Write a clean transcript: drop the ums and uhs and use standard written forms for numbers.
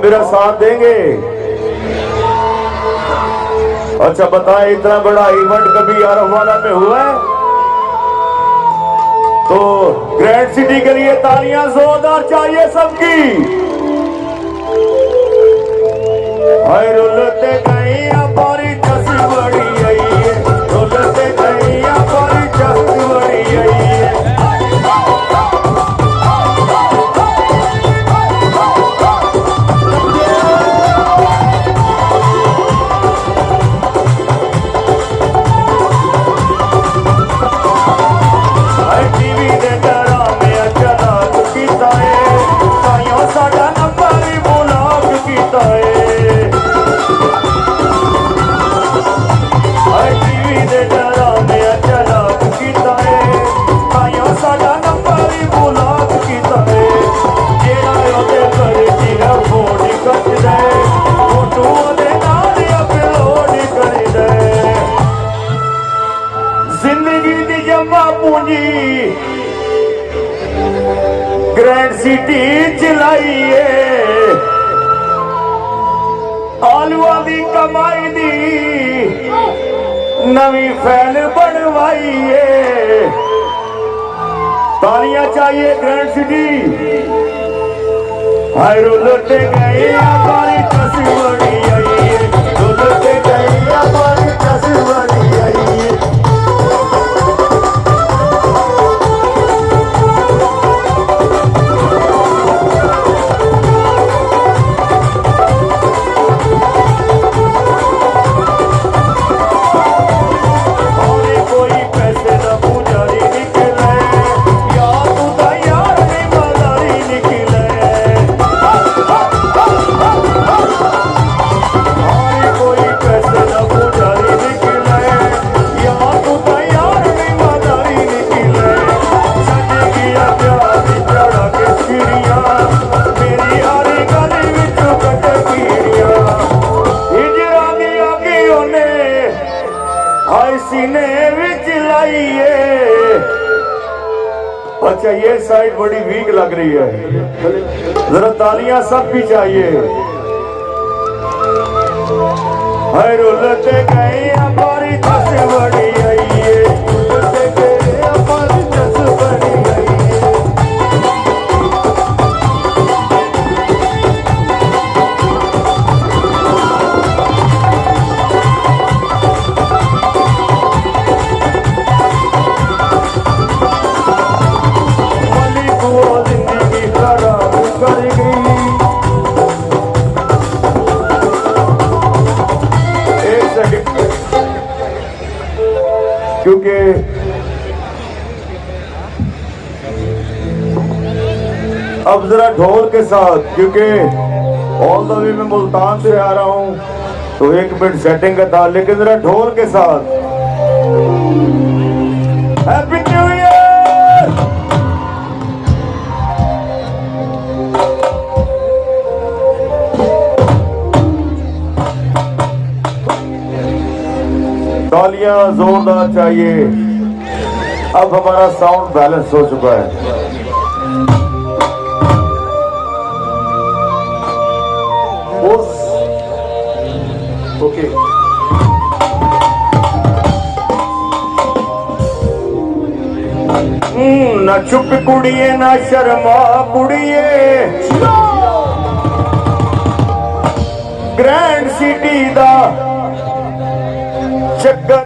मेरा साथ देंगे? अच्छा बताएं, इतना बड़ा इवेंट कभी आरफवाला में हुआ है? तो ग्रैंड सिटी के लिए तालियां जोरदार चाहिए सबकी। हाय रुलते गई हमारी चस बड़ी आई है, रुलते गई हमारी चस बड़ी आई है। ग्रैंड सिटी चलाइए, आलुआ दी कमाई दी नवी फैल बनवाइए। तालियां चाहिए ग्रैंड सिटी। हाय रुलते गए हमारी चस बड़ी आई है, रुलते गए हमारी चस बड़ी आई है। अच्छा ये साइड बड़ी वीक लग रही है, जरा तालियां सब भी चाहिए। हाय रुलते गए हमारी चस बड़ी आई है, रुलते गए हमारी चस बड़ी आई है। क्योंकि अब जरा ढोल के साथ, क्योंकि ऑल द वे मैं मुल्तान से आ रहा हूं तो एक मिनट सेटिंग का था, लेकिन जरा ढोल के साथ हैप्पी न्यू ईयर। तालियां जोरदार चाहिए। अब हमारा साउंड बैलेंस हो चुका है। ओके ना चुप कुड़िए ना शर्मा कुड़िए, ग्रैंड सिटी दा चक्कर